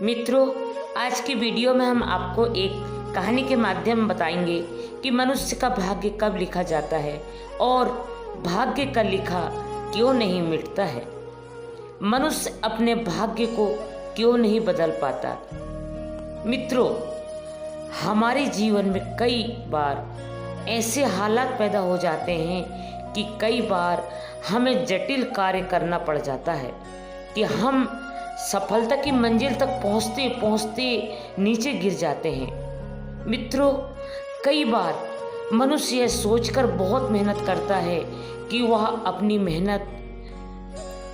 मित्रों, आज की वीडियो में हम आपको एक कहानी के माध्यम बताएंगे कि मनुष्य का भाग्य कब लिखा जाता है और भाग्य का लिखा क्यों नहीं मिटता है। मनुष्य अपने भाग्य को क्यों नहीं बदल पाता। मित्रों, हमारे जीवन में कई बार ऐसे हालात पैदा हो जाते हैं कि कई बार हमें जटिल कार्य करना पड़ जाता है कि हम सफलता की मंजिल तक पहुंचते पहुंचते नीचे गिर जाते हैं। मित्रों, कई बार मनुष्य यह सोचकर बहुत मेहनत करता है कि वह अपनी मेहनत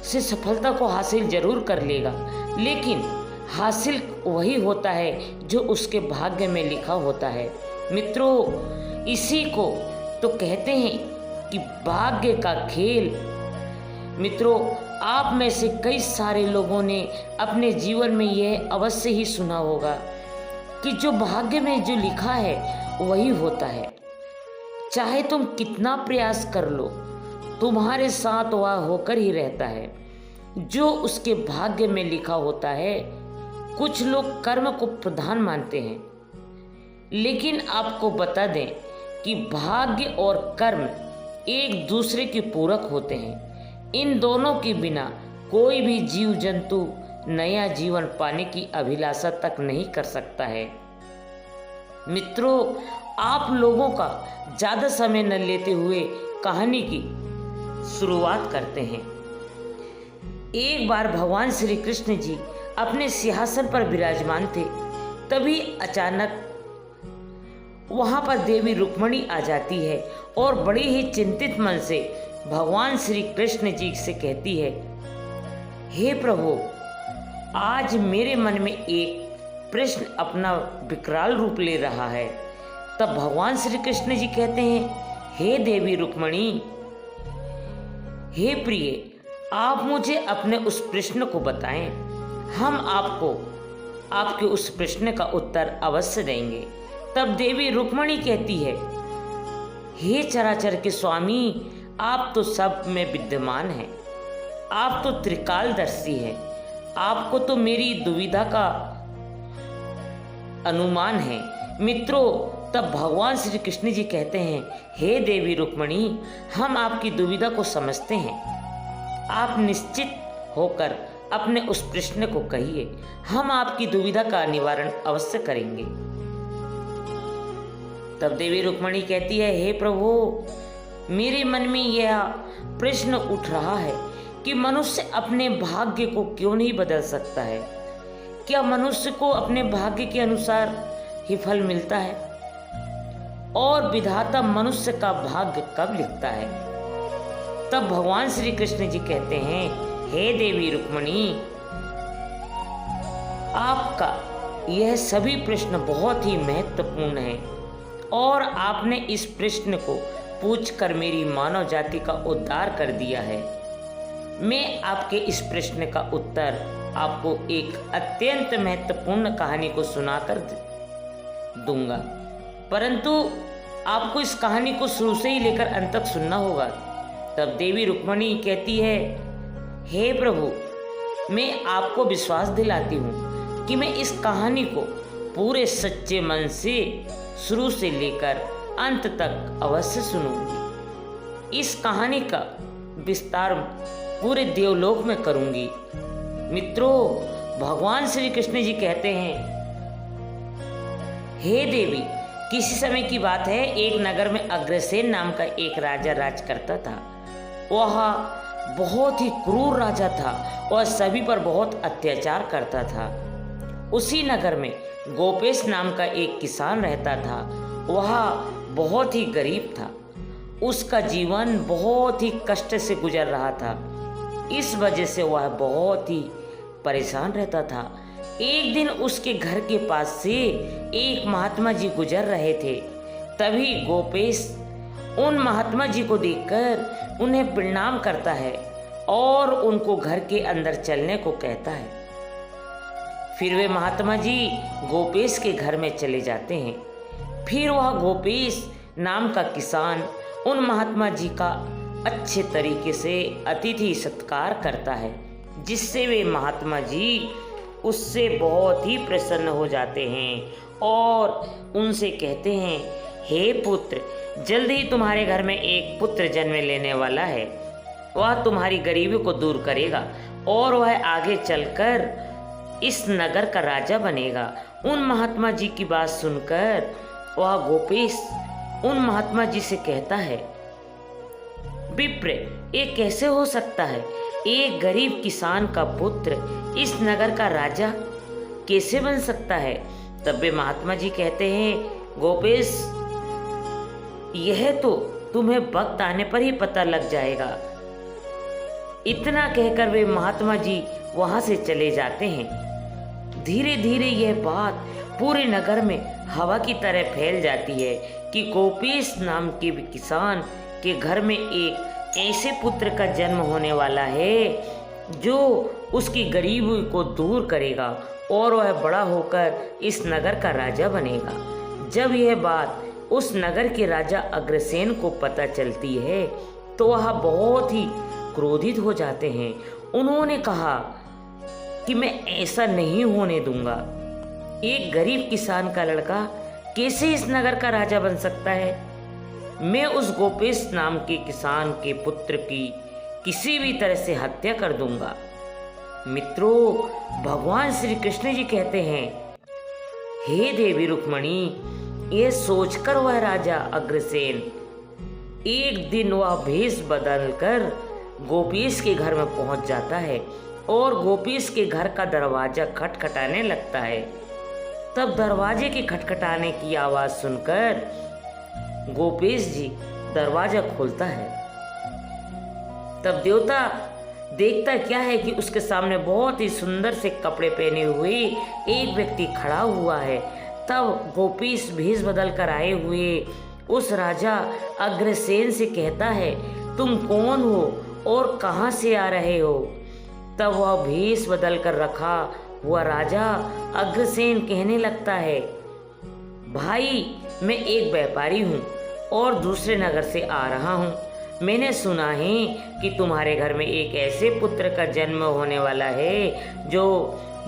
से सफलता को हासिल जरूर कर लेगा, लेकिन हासिल वही होता है जो उसके भाग्य में लिखा होता है। मित्रों, इसी को तो कहते हैं कि भाग्य का खेल। मित्रों, आप में से कई सारे लोगों ने अपने जीवन में यह अवश्य ही सुना होगा कि जो भाग्य में जो लिखा है वही होता है। चाहे तुम कितना प्रयास कर लो, तुम्हारे साथ वह होकर ही रहता है जो उसके भाग्य में लिखा होता है। कुछ लोग कर्म को प्रधान मानते हैं, लेकिन आपको बता दें कि भाग्य और कर्म एक दूसरे के पूरक होते हैं। इन दोनों के बिना कोई भी जीव जंतु नया जीवन पाने की अभिलाषा तक नहीं कर सकता है। मित्रों, आप लोगों का ज़्यादा समय न लेते हुए कहानी की शुरुआत करते हैं। एक बार भगवान श्री कृष्ण जी अपने सिंहासन पर विराजमान थे। तभी अचानक वहां पर देवी रुक्मिणी आ जाती है और बड़ी ही चिंतित मन से भगवान श्री कृष्ण जी से कहती है, हे प्रभु, आज मेरे मन में एक प्रश्न अपना विकराल रूप ले रहा है। तब भगवान श्री कृष्ण जी कहते हैं, हे देवी रुक्मिणी, हे प्रिय, आप मुझे अपने उस प्रश्न को बताएं। हम आपको आपके उस प्रश्न का उत्तर अवश्य देंगे। तब देवी रुक्मिणी कहती है, हे चराचर के स्वामी, आप तो सब में विद्यमान हैं, आप तो त्रिकालदर्शी हैं, आपको तो मेरी दुविधा का अनुमान है। मित्रों, तब भगवान श्री कृष्ण जी कहते हैं, हे देवी रुक्मिणी, हम आपकी दुविधा को समझते हैं। आप निश्चित होकर अपने उस प्रश्न को कहिए, हम आपकी दुविधा का निवारण अवश्य करेंगे। तब देवी रुक्मिणी कहती है, हे प्रभु, मेरे मन में यह प्रश्न उठ रहा है कि मनुष्य अपने भाग्य को क्यों नहीं बदल सकता है। क्या मनुष्य को अपने भाग्य के अनुसार ही फल मिलता है और विधाता मनुष्य का भाग्य कब लिखता है। तब भगवान श्री कृष्ण जी कहते हैं, हे देवी रुक्मिणी, आपका यह सभी प्रश्न बहुत ही महत्वपूर्ण है और आपने इस प्रश्न को पूछकर मेरी मानव जाति का उद्धार कर दिया है। मैं आपके इस प्रश्न का उत्तर आपको एक अत्यंत महत्वपूर्ण कहानी को सुनाकर दूंगा, परंतु आपको इस कहानी को शुरू से ही लेकर अंत तक सुनना होगा। तब देवी रुक्मिणी कहती है, हे प्रभु, मैं आपको विश्वास दिलाती हूँ कि मैं इस कहानी को पूरे सच्चे मन से शुरू से लेकर अंत तक अवश्य सुनूंगी। इस कहानी का विस्तार पूरे देवलोक में करूंगी। मित्रों, भगवान श्री कृष्ण जी कहते हैं, हे देवी, किसी समय की बात है, एक नगर में अग्रसेन नाम का एक राजा राज करता था। वह बहुत ही क्रूर राजा था और सभी पर बहुत अत्याचार करता था। उसी नगर में गोपेश नाम का एक किसान रहता था। वह बहुत ही गरीब था। उसका जीवन बहुत ही कष्ट से गुजर रहा था। इस वजह से वह बहुत ही परेशान रहता था। एक दिन उसके घर के पास से एक महात्मा जी गुजर रहे थे। तभी गोपेश उन महात्मा जी को देखकर उन्हें प्रणाम करता है और उनको घर के अंदर चलने को कहता है। फिर वे महात्मा जी गोपेश के घर में चले जाते हैं। फिर वह गोपेश नाम का किसान उन महात्मा जी का अच्छे तरीके से अतिथि सत्कार करता है, जिससे वे महात्मा जी उससे बहुत ही प्रसन्न हो जाते हैं और उनसे कहते हैं, हे पुत्र, जल्द ही तुम्हारे घर में एक पुत्र जन्म लेने वाला है। वह तुम्हारी गरीबी को दूर करेगा और वह आगे चलकर इस नगर का राजा बनेगा। उन महात्मा जी की बात सुनकर वह गोपेश उन महात्मा जी से कहता है, विप्र, ये कैसे हो सकता है? एक गरीब किसान का पुत्र इस नगर का राजा कैसे बन सकता है? तब वे महात्मा जी कहते हैं, गोपेश, यह तो तुम्हें वक्त आने पर ही पता लग जाएगा। इतना कहकर वे महात्मा जी वहां से चले जाते हैं। धीरे धीरे यह बात पूरे नगर में हवा की तरह फैल जाती है कि गोपेश नाम के किसान के घर में एक ऐसे पुत्र का जन्म होने वाला है जो उसकी गरीबी को दूर करेगा और वह बड़ा होकर इस नगर का राजा बनेगा। जब यह बात उस नगर के राजा अग्रसेन को पता चलती है तो वह बहुत ही क्रोधित हो जाते हैं। उन्होंने कहा कि मैं ऐसा नहीं होने दूंगा। एक गरीब किसान का लड़का कैसे इस नगर का राजा बन सकता है? मैं उस गोपेश नाम के किसान के पुत्र की किसी भी तरह से हत्या कर दूंगा। मित्रों, भगवान श्री कृष्ण जी कहते हैं, हे देवी रुक्मणी, यह सोचकर वह राजा अग्रसेन एक दिन वह भेष बदलकर गोपेश के घर में पहुंच जाता है और गोपेश के घर का दरवाजा खटखटाने लगता है। तब दरवाजे के खटखटाने की आवाज सुनकर गोपेश जी दरवाजा खोलता है। तब देवता देखता क्या है कि उसके सामने बहुत ही सुंदर से कपड़े पहने हुए एक व्यक्ति खड़ा हुआ है। तब गोपेश भेष बदल कर आए हुए उस राजा अग्रसेन से कहता है, तुम कौन हो और कहाँ से आ रहे हो? तब वह भेष बदल कर रखा हुआ राजा अग्रसेन कहने लगता है, भाई, मैं एक व्यापारी हूँ और दूसरे नगर से आ रहा हूँ। मैंने सुना है कि तुम्हारे घर में एक ऐसे पुत्र का जन्म होने वाला है जो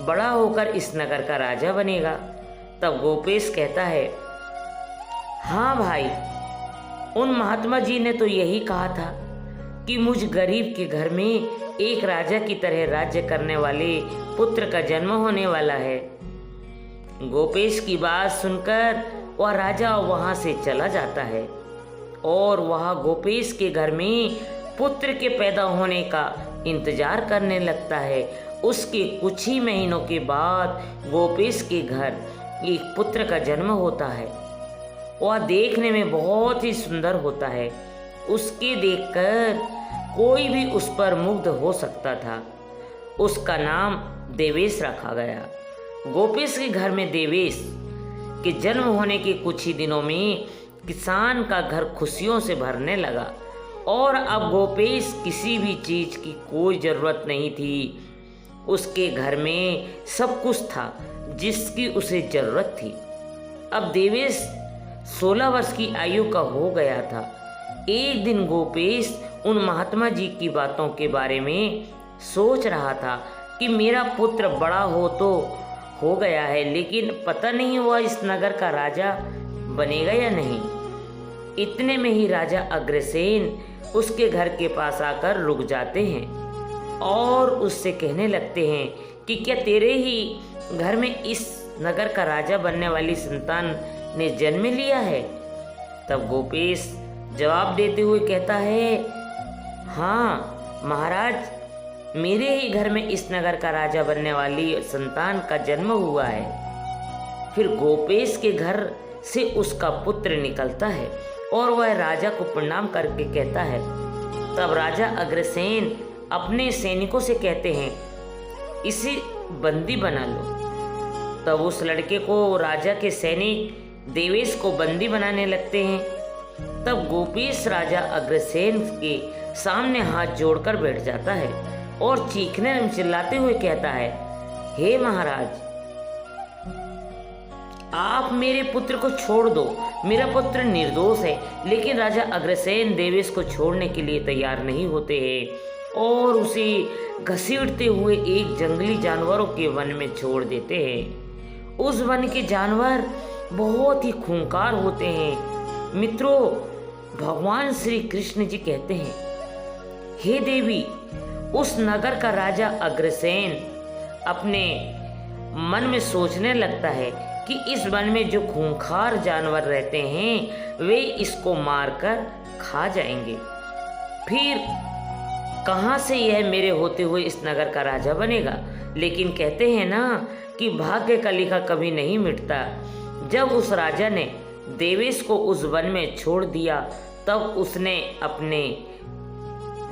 बड़ा होकर इस नगर का राजा बनेगा। तब गोपेश कहता है, हाँ भाई, उन महात्मा जी ने तो यही कहा था कि मुझ गरीब के घर में एक राजा की तरह राज्य करने वाले पुत्र का जन्म होने वाला है। गोपेश की बात सुनकर वह राजा वहां से चला जाता है और वह गोपेश के घर में पुत्र के पैदा होने का इंतजार करने लगता है। उसके कुछ ही महीनों के बाद गोपेश के घर एक पुत्र का जन्म होता है। वह देखने में बहुत ही सुंदर होता है। उसके देखकर कोई भी उस पर मुग्ध हो सकता था। उसका नाम देवेश रखा गया। गोपेश के घर में देवेश के जन्म होने के कुछ ही दिनों में किसान का घर खुशियों से भरने लगा और अब गोपेश किसी भी चीज की कोई जरूरत नहीं थी। उसके घर में सब कुछ था जिसकी उसे जरूरत थी। अब देवेश 16 वर्ष की आयु का हो गया था। एक दिन गोपेश उन महात्मा जी की बातों के बारे में सोच रहा था कि मेरा पुत्र बड़ा हो गया है, लेकिन पता नहीं वह इस नगर का राजा बनेगा या नहीं। इतने में ही राजा अग्रसेन उसके घर के पास आकर रुक जाते हैं और उससे कहने लगते हैं कि क्या तेरे ही घर में इस नगर का राजा बनने वाली संतान ने जन्म लिया है? तब गोपेश जवाब देते हुए कहता है, हाँ महाराज, मेरे ही घर में इस नगर का राजा बनने वाली संतान का जन्म हुआ है। फिर गोपेश के घर से उसका पुत्र निकलता है और वह राजा को प्रणाम करके कहता है। तब राजा अग्रसेन अपने सैनिकों से कहते हैं, इसे बंदी बना लो। तब उस लड़के को राजा के सैनिक देवेश को बंदी बनाने लगते हैं। तब गोपेश राजा अग्रसेन के सामने हाथ जोड़कर बैठ जाता है और चीखने और चिल्लाते हुए कहता है, हे महाराज, आप मेरे पुत्र को छोड़ दो। मेरा पुत्र निर्दोष है। लेकिन राजा अग्रसेन देवेश को छोड़ने के लिए तैयार नहीं होते हैं और उसे घसीटते हुए एक जंगली जानवरों के वन में छोड़ देते हैं। उस वन के जानवर बहुत ही खूंखार होते हैं। मित्रों, भगवान श्री कृष्ण जी कहते हैं, हे देवी, उस नगर का राजा अग्रसेन अपने मन में सोचने लगता है कि इस वन में जो खूंखार जानवर रहते हैं वे इसको मारकर खा जाएंगे। फिर कहाँ से यह मेरे होते हुए इस नगर का राजा बनेगा। लेकिन कहते हैं ना कि भाग्य का लिखा कभी नहीं मिटता। जब उस राजा ने देवेश को उस वन में छोड़ दिया तब उसने अपने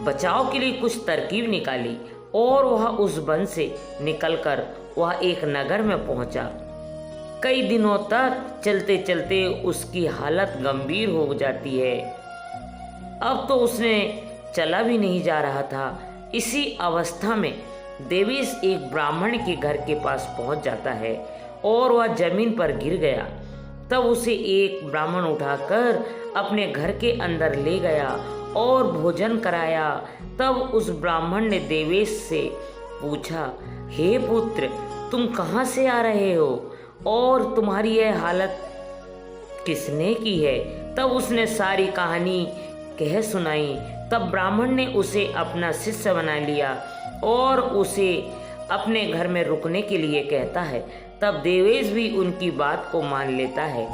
बचाव के लिए कुछ तरकीब निकाली और वह उस वन से निकलकर वह एक नगर में पहुंचा। कई दिनों तक चलते चलते उसकी हालत गंभीर हो जाती है। अब तो उसने चला भी नहीं जा रहा था। इसी अवस्था में देवेश एक ब्राह्मण के घर के पास पहुंच जाता है और वह जमीन पर गिर गया। तब उसे एक ब्राह्मण उठाकर अपने घर के अंदर ले गया और भोजन कराया। तब उस ब्राह्मण ने देवेश से पूछा, हे पुत्र, तुम कहाँ से आ रहे हो और तुम्हारी यह हालत किसने की है। तब उसने सारी कहानी कह सुनाई। तब ब्राह्मण ने उसे अपना शिष्य बना लिया और उसे अपने घर में रुकने के लिए कहता है। तब देवेश भी उनकी बात को मान लेता है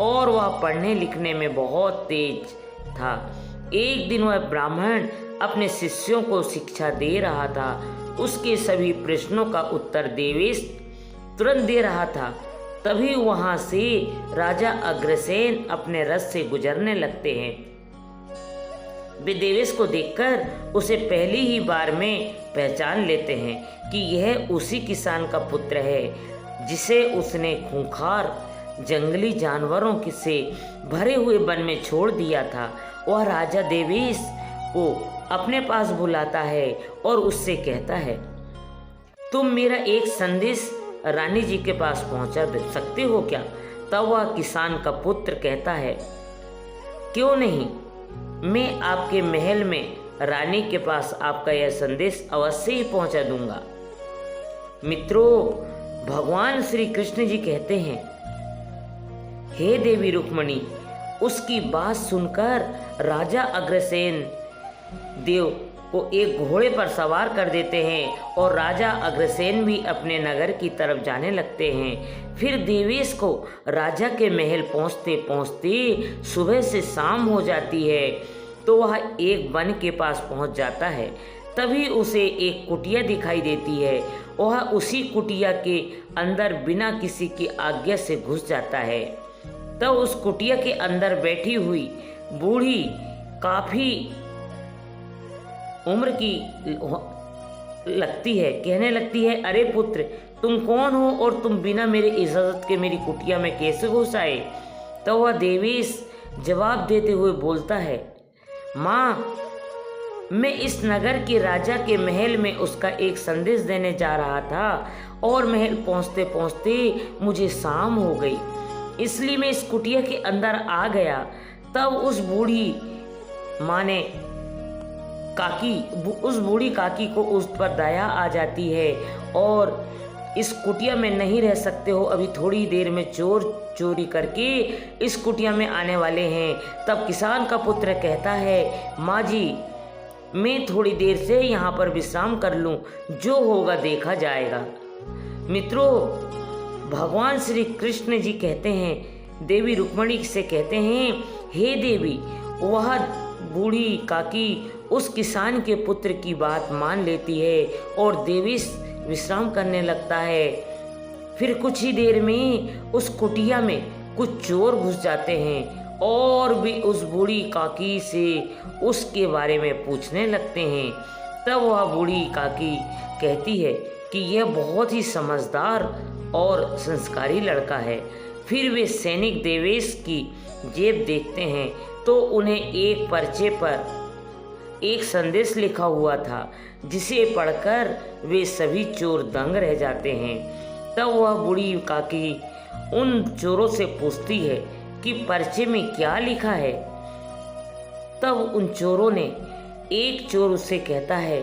और वह पढ़ने लिखने में बहुत तेज था। एक दिन वह ब्राह्मण अपने शिष्यों को शिक्षा दे रहा था। उसके सभी प्रश्नों का उत्तर देवेश तुरंत दे रहा था। तभी वहां से राजा अग्रसेन अपने रथ से गुजरने लगते हैं। वे देवेश को देखकर उसे पहली ही बार में पहचान लेते हैं कि यह उसी किसान का पुत्र है जिसे उसने खूंखार जंगली जानवरों से भरे हुए वन में छोड़ दिया था। वह राजा देवेश को अपने पास बुलाता है और उससे कहता है, तुम मेरा एक संदेश रानी जी के पास पहुंचा सकते हो क्या। तब वह किसान का पुत्र कहता है, क्यों नहीं, मैं आपके महल में रानी के पास आपका यह संदेश अवश्य ही पहुंचा दूंगा। मित्रों, भगवान श्री कृष्ण जी कहते हैं, हे देवी रुक्मणी। उसकी बात सुनकर राजा अग्रसेन देव को एक घोड़े पर सवार कर देते हैं और राजा अग्रसेन भी अपने नगर की तरफ जाने लगते हैं। फिर देवेश को राजा के महल पहुंचते पहुंचते सुबह से शाम हो जाती है तो वह एक वन के पास पहुंच जाता है। तभी उसे एक कुटिया दिखाई देती है। वह उसी कुटिया के अंदर बिना किसी की आज्ञा से घुस जाता है। तब उस कुटिया के अंदर बैठी हुई बूढ़ी काफी उम्र की लगती है। कहने लगती है, अरे पुत्र, तुम कौन हो और तुम बिना मेरे इजाजत के मेरी कुटिया में कैसे घुस आए। तो वह देवेश जवाब देते हुए बोलता है, माँ, मैं इस नगर के राजा के महल में उसका एक संदेश देने जा रहा था और महल पहुँचते पहुँचते मुझे शाम हो गई, इसलिए मैं इस कुटिया के अंदर आ गया। तब उस बूढ़ी काकी को उस पर दया आ जाती है और इस कुटिया में नहीं रह सकते हो, अभी थोड़ी देर में चोर चोरी करके इस कुटिया में आने वाले हैं। तब किसान का पुत्र कहता है, माँ जी, मैं थोड़ी देर से यहाँ पर विश्राम कर लूँ, जो होगा देखा जाएगा। मित्रों, भगवान श्री कृष्ण जी कहते हैं, देवी रुक्मणी से कहते हैं, हे देवी। वह बूढ़ी काकी उस किसान के पुत्र की बात मान लेती है और देवेश विश्राम करने लगता है। फिर कुछ ही देर में उस कुटिया में कुछ चोर घुस जाते हैं और भी उस बूढ़ी काकी से उसके बारे में पूछने लगते हैं। तब वह बूढ़ी काकी कहती है कि यह बहुत ही समझदार और संस्कारी लड़का है। फिर वे सैनिक देवेश की जेब देखते हैं तो उन्हें एक पर्चे पर एक संदेश लिखा हुआ था, जिसे पढ़कर वे सभी चोर दंग रह जाते हैं। तब वह बूढ़ी काकी उन चोरों से पूछती है कि पर्चे में क्या लिखा है। तब उन चोरों ने एक चोर उससे कहता है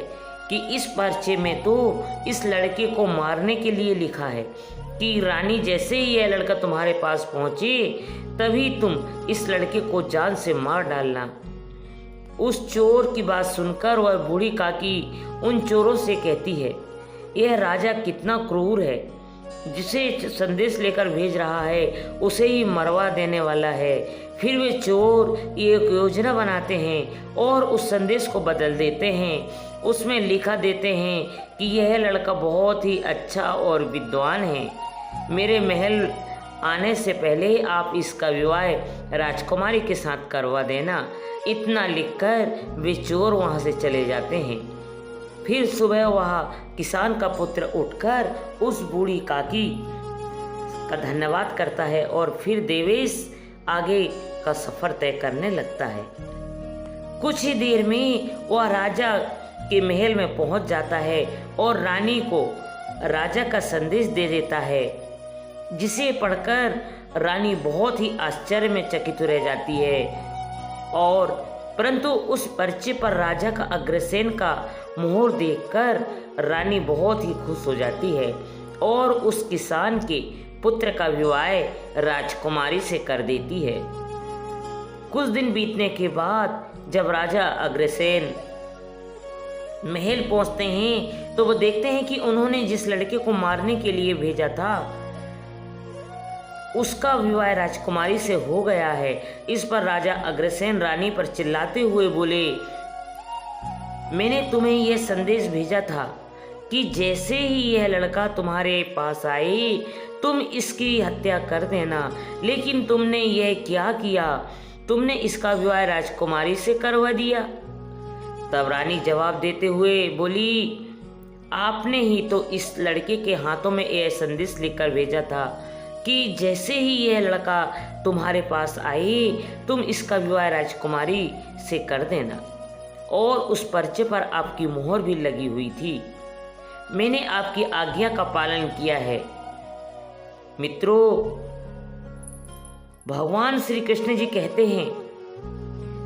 कि इस पर्चे में तो इस लड़के को मारने के लिए लिखा है कि रानी जैसे ही यह लड़का तुम्हारे पास पहुंचे तभी तुम इस लड़के को जान से मार डालना। उस चोर की बात सुनकर वह बूढ़ी काकी उन चोरों से कहती है, यह राजा कितना क्रूर है, जिसे संदेश लेकर भेज रहा है उसे ही मरवा देने वाला है। फिर वे चोर एक योजना बनाते हैं और उस संदेश को बदल देते हैं। उसमें लिखा देते हैं कि यह लड़का बहुत ही अच्छा और विद्वान है, मेरे महल आने से पहले आप इसका विवाह राजकुमारी के साथ करवा देना। इतना लिखकर वे चोर वहाँ से चले जाते हैं। फिर सुबह वह किसान का पुत्र उठकर उस बूढ़ी काकी का धन्यवाद करता है और फिर देवेश आगे का सफर तय करने लगता है। कुछ ही देर में वह राजा के महल में पहुंच जाता है और रानी को राजा का संदेश दे देता है, जिसे पढ़कर रानी बहुत ही आश्चर्य में चकित रह जाती है। और परंतु उस पर्चे पर राजा का अग्रसेन का मोहर देखकर रानी बहुत ही खुश हो जाती है और उस किसान के पुत्र का विवाह राजकुमारी से कर देती है। कुछ दिन बीतने के बाद जब राजा अग्रसेन महल पहुंचते हैं तो वो देखते हैं कि उन्होंने जिस लड़के को मारने के लिए भेजा था उसका विवाह राजकुमारी से हो गया है। इस पर राजा अग्रसेन रानी पर चिल्लाते हुए बोले, मैंने तुम्हें यह संदेश भेजा था कि जैसे ही यह लड़का तुम्हारे पास आए तुम इसकी हत्या कर देना, लेकिन तुमने यह क्या किया, तुमने इसका विवाह राजकुमारी से करवा दिया। तब रानी जवाब देते हुए बोली, आपने ही तो इस लड़के के हाथों में यह संदेश लिखकर भेजा था कि जैसे ही यह लड़का तुम्हारे पास आए तुम इसका विवाह राजकुमारी से कर देना, और उस पर्चे पर आपकी मोहर भी लगी हुई थी। मैंने आपकी आज्ञा का पालन किया है। मित्रों, भगवान श्री कृष्ण जी कहते हैं,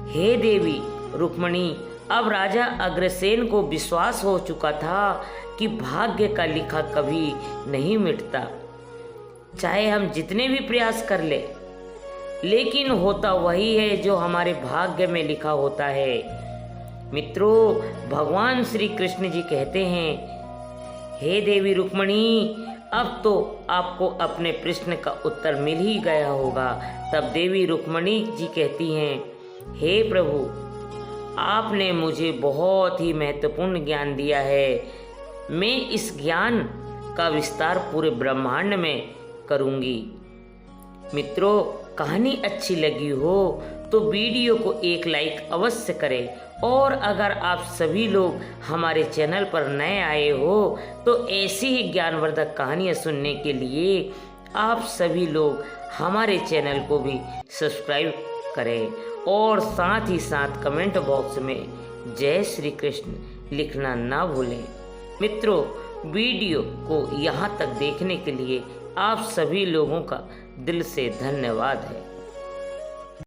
हे देवी रुक्मिणी, अब राजा अग्रसेन को विश्वास हो चुका था कि भाग्य का लिखा कभी नहीं मिटता, चाहे हम जितने भी प्रयास कर ले, लेकिन होता वही है जो हमारे भाग्य में लिखा होता है। मित्रों, भगवान श्री कृष्ण जी कहते हैं, हे देवी रुक्मिणी, अब तो आपको अपने प्रश्न का उत्तर मिल ही गया होगा। तब देवी रुक्मिणी जी कहती हैं, हे प्रभु, आपने मुझे बहुत ही महत्वपूर्ण ज्ञान दिया है। मैं इस ज्ञान का विस्तार पूरे ब्रह्मांड में करूंगी। मित्रों, कहानी अच्छी लगी हो तो वीडियो को एक लाइक अवश्य करें, और अगर आप सभी लोग हमारे चैनल पर नए आए हो तो ऐसी ही ज्ञानवर्धक कहानियाँ सुनने के लिए आप सभी लोग हमारे चैनल को भी सब्सक्राइब करें, और साथ ही साथ कमेंट बॉक्स में जय श्री कृष्ण लिखना ना भूलें। मित्रों, वीडियो को यहाँ तक देखने के लिए आप सभी लोगों का दिल से धन्यवाद है।